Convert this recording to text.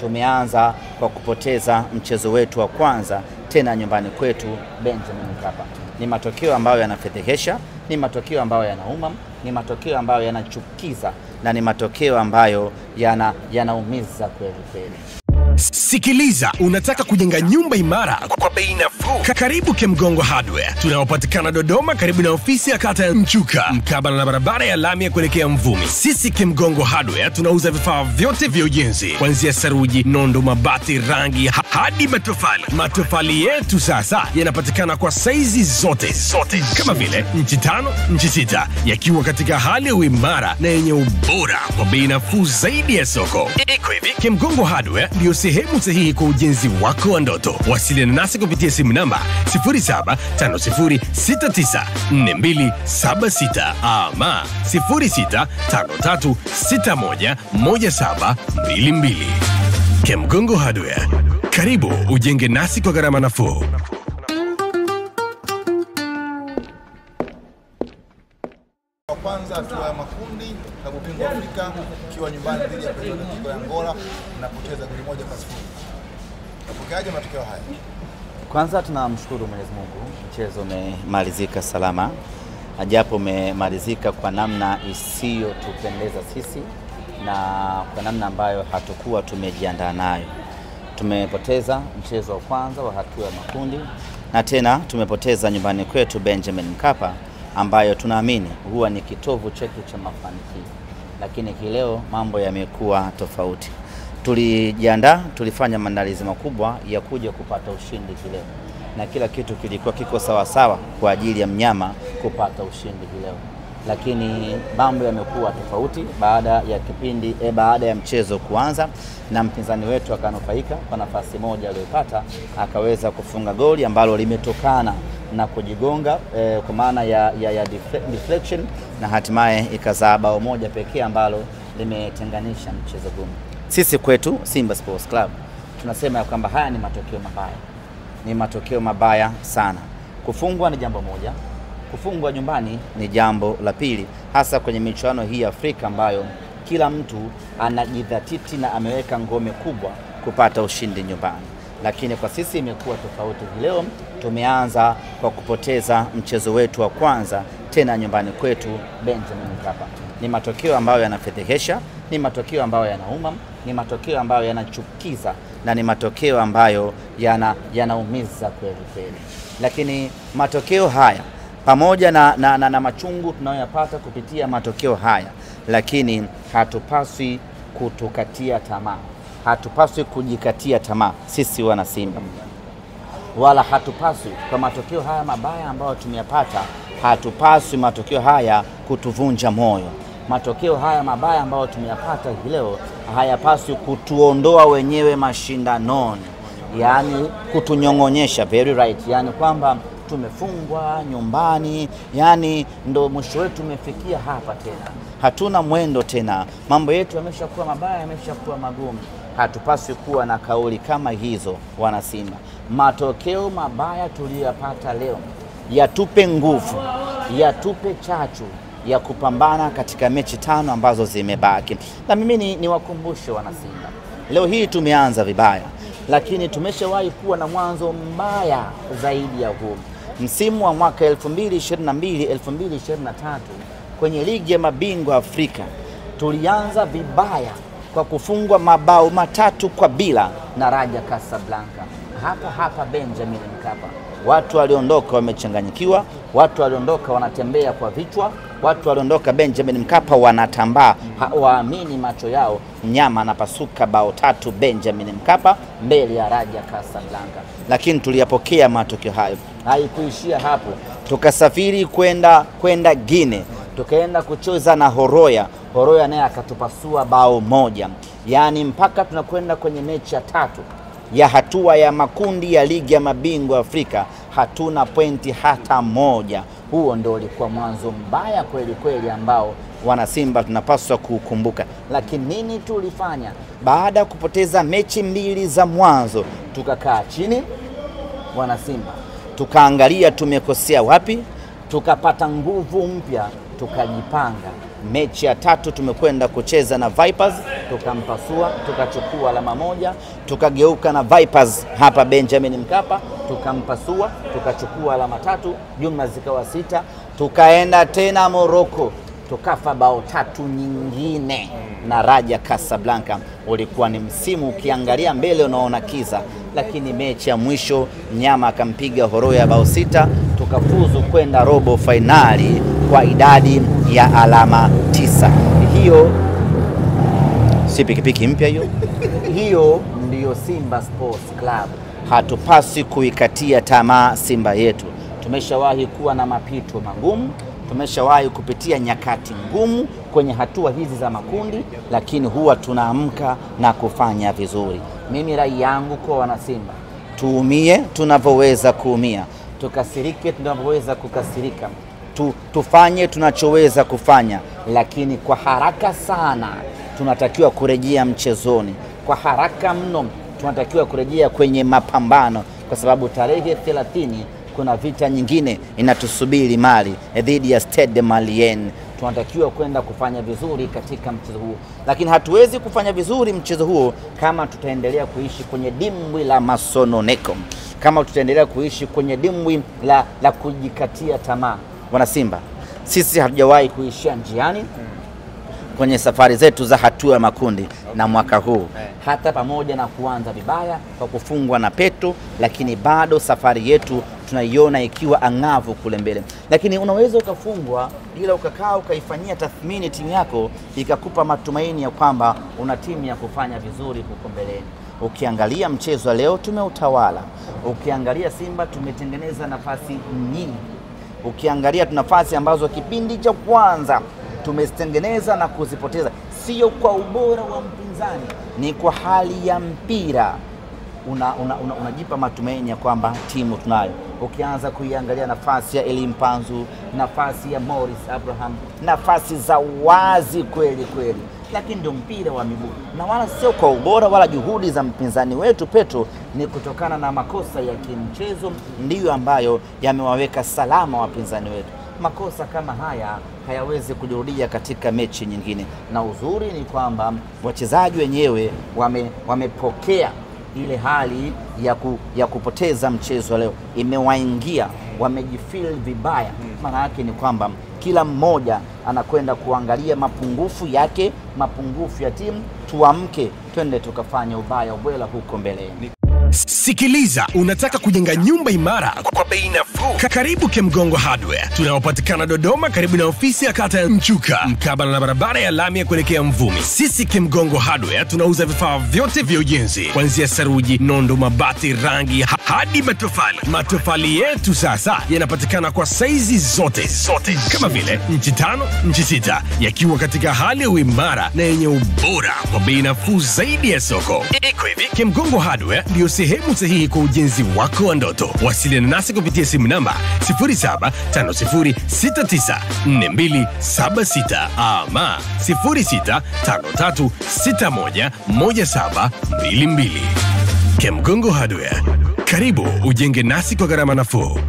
tumeanza kwa kupoteza mchezo wetu wa kwanza tena nyumbani kwetu Benjamin Mkapa. Ni matokeo ambayo yanafedhehesha, ni matokeo ambayo yanauma, ni matokeo ambayo yanachukiza na ni matokeo ambayo yanaumiza kweli kweli. Sikiliza, unataka kujenga nyumba imara kwa bei nafuu? Karibu Kemgongo Hardware. Tunapatikana Dodoma karibu na ofisi ya kata ya Mchuka, mkabala na barabara ya lami ya kuelekea Mvumi. Sisi Kemgongo Hardware tunauza vifaa vyote vya ujenzi, kuanzia saruji, nondo, mabati, rangi hadi matofali. Matofali yetu sasa yanapatikana kwa saizi zote kama vile inchi 5, inchi 6, yakiwa katika hali ya uimara na yenye ubora kwa bei nafuu zaidi ya soko. Iko hivi, Kemgongo Hardware ndio sehemu sahihi kwa ujenzi wako wa ndoto. Wasiliana nasi kupitia simu namba 0750694276 ama 0653611722. Kemgongo Hardware, karibu ujenge nasi kwa gharama nafuu. Kwanza hatua ya makundi klabu bingwa Afrika ikiwa nyumbani dhidi ya Petro ya Angola napoteza goli 1-0. Napokeaje matokeo haya? Kwanza tunamshukuru Mwenyezi Mungu, mchezo umemalizika salama. Japo umemalizika kwa namna isiyotupendeza sisi na kwa namna ambayo hatakuwa tumejiandaa nayo. Tumepoteza mchezo wa kwanza wa hatua ya makundi na tena tumepoteza nyumbani kwetu Benjamin Mkapa, ambayo tunaamini huwa ni kitovu chetu cha mafanikio. Lakini leo mambo yamekuwa tofauti. Tulijiandaa, tulifanya maandalizi makubwa ya kuja kupata ushindi leo. Na kila kitu kilikuwa kiko sawa sawa kwa ajili ya mnyama kupata ushindi leo. Lakini mambo yamekuwa tofauti baada ya mchezo kuanza, na mpinzani wetu akanufaika kwa nafasi moja aliyopata, akaweza kufunga goli ambalo limetokana na kujigonga kwa maana ya deflection, na hatimaye ikazaa bao moja pekee ambalo limetenganisha mchezo huu. Sisi kwetu Simba Sports Club tunasema kwamba haya ni matokeo mabaya. Ni matokeo mabaya sana. Kufungwa ni jambo moja, kufungwa nyumbani ni jambo la pili, hasa kwenye michuano hii ya Afrika ambayo kila mtu anajidhatiti na ameweka ngome kubwa kupata ushindi nyumbani. Lakini kwa sisi imekuwa tofauti. Leo tumeanza kwa kupoteza mchezo wetu wa kwanza tena nyumbani kwetu Benjamin Mkapa. Ni matokeo ambayo yanafedhehesha, ni matokeo ambayo yanauma, ni matokeo ambayo yanachukiza na ni matokeo ambayo yanaumiza kweli kweli. Lakini matokeo haya pamoja na machungu tunayoyapata kupitia matokeo haya, lakini hatupaswi kutukatia tamaa. Hatupaswi kujikatia tamaa sisi wana Simba. Wala hatupaswi kwa matokeo haya mabaya ambayo tumeyapata, hatupaswi matokeo haya kutuvunja moyo. Matokeo haya mabaya ambayo tumeyapata leo hayapaswi kutuondoa wenyewe mashindanoni. Yaani kutunyongonyesha, very right. Yaani kwamba tumefungwa nyumbani, yani ndo mwisho wetu umefikia hapa tena. Hatuna mwendo tena. Mambo yetu yameshakuwa mabaya, yameshakuwa magumu. Hatupaswi kuwa na kauli kama hizo wana Simba. Matokeo mabaya tuliyopata leo yatupe nguvu, yatupe chachu ya kupambana katika mechi 5 ambazo zimebaki. Na mimi niwakumbushe wana Simba, leo hii tumeanza vibaya, lakini tumeshawahi kuwa na mwanzo mbaya zaidi ya huu. Msimu wa mwaka 2022-2023 kwenye ligi ya mabingwa Afrika tulianza vibaya kwa kufungwa mabao 3-0 na Raja Casablanca hapa Benjamin Mkapa. Watu waliondoka wamechanganyikiwa, watu waliondoka wanatembea kwa vichwa, watu waliondoka Benjamin Mkapa wanatambaa, waamini macho yao. Mnyama anapasuka bao 3 Benjamin Mkapa mbele ya Raja Casablanca. Lakini tuliyapokea matokeo hayo. Haikuishia hapo. Tukasafiri kwenda Guinea. Tukaenda kucheza na Horoya naye akatupasua bao 1. Yaani mpaka tunakwenda kwenye mechi ya 3 ya hatua ya makundi ya ligi ya mabingwa Afrika hatuna pointi hata moja. Huo ndio ulikuwa mwanzo mbaya kweli kweli ambao wana Simba tunapaswa kukumbuka. Lakini nini tulifanya? Baada ya kupoteza mechi 2 za mwanzo, tukakaa chini wana Simba, tukaangalia tumekosea wapi, tukapata nguvu mpya tukajipanga. Mechi ya 3 tumekwenda kucheza na Vipers, tukampasua, tukachukua alama 1, tukageuka na Vipers hapa Benjamin Mkapa, tukampasua, tukachukua alama 3, jumla zikawa 6. Tukaenda tena Morocco, tukafa bao 3 nyingine na Raja Casablanca. Ulikuwa ni msimu, ukiangalia mbele unaona kiza, lakini mechi ya mwisho mnyama akampiga Horoya bao 6, tukafuzu kwenda robo finali kwa idadi ya alama 9. Hiyo si pikipiki mpya hiyo. Hiyo ndiyo Simba Sports Club. Hatupasi kuikatia tamaa Simba yetu. Tumeshawahi kuwa na mapito magumu, tumeshawahi kupitia nyakati ngumu kwenye hatua hizi za makundi, lakini huwa tunaamka na kufanya vizuri. Mimi rai yangu kwa wana Simba, tuumie tunavyoweza kuumia, tukasirike tunavyoweza kukasirika, tufanye tunachoweza kufanya, lakini kwa haraka sana tunatakiwa kurejea mchezoni. Kwa haraka mno tunatakiwa kurejea kwenye mapambano, kwa sababu tarehe 30 kuna vita nyingine inatusubiri Mali dhidi ya Stade Malien. Tunatakiwa kwenda kufanya vizuri katika mchezo huo, lakini hatuwezi kufanya vizuri mchezo huo kama tutaendelea kuishi kwenye dimbwi la masononeko, kama tutaendelea kuishi kwenye dimbwi la kujikatia tamaa. Wana Simba, sisi hatujawahi kuishia njiani kwenye safari zetu za hatua ya makundi, na mwaka huu hata pamoja na kuanza vibaya kwa kufungwa na Petro, lakini bado safari yetu tunaiona ikiwa angavu kule mbele. Lakini unaweza ukafungwa ila ukakaa ukaifanyia tathmini timu yako, ikakupa matumaini ya kwamba una timu ya kufanya vizuri huko mbeleni. Ukiangalia mchezo leo tumeutawala, ukiangalia Simba tumetengeneza nafasi nyingi, ukiangalia nafasi ambazo kipindi cha kwanza tumezitengeneza na kuzipoteza, sio kwa ubora wa mpinzani, ni kwa hali ya mpira. Unajipa matumaini ya kwamba timu tunayo. Ukianza kuiangalia nafasi ya Elie Mpanzu, nafasi ya Morris Abraham, nafasi za wazi kweli kweli, lakini ndio mpira wa miguu, na wala sio kwa ubora wala juhudi za mpinzani wetu Petro, ni kutokana na makosa ya kimchezo ndiyo ambayo yamewaweka salama wapinzani wetu. Makosa kama haya hayawezi kujirudia katika mechi nyingine, na uzuri ni kwamba wachezaji wenyewe wamepokea ile hali ya kupoteza mchezo leo, imewaingia, wamejifeel vibaya. Maana yake ni kwamba kila mmoja anakwenda kuangalia mapungufu yake, mapungufu ya timu. Tuamke, twende tukafanya ubaya ubwela huko mbeleni. Sikiliza, unataka kujenga nyumba imara kwa bei nafuu? Karibu Kemgongo Hardware. Tunapatikana Dodoma karibu na ofisi ya kata ya Mchuka, mkabala na barabara ya lami ya kuelekea Mvumi. Sisi Kemgongo Hardware tunauza vifaa vyote vya ujenzi, kuanzia saruji, nondo, mabati, rangi hadi matofali. Matofali yetu sasa yanapatikana kwa saizi zote kama vile inchi 5, inchi 6, yakiwa katika hali ya uimara na yenye ubora kwa bei nafuu zaidi ya soko. Iko hivi, Kemgongo Hardware ndio sehemu sahihi kwa ujenzi wako wa ndoto. Wasiliana nasi kupitia simu namba 0750694276 ama 0653611722. Kemgongo Hardware, karibu ujenge nasi kwa gharama nafuu.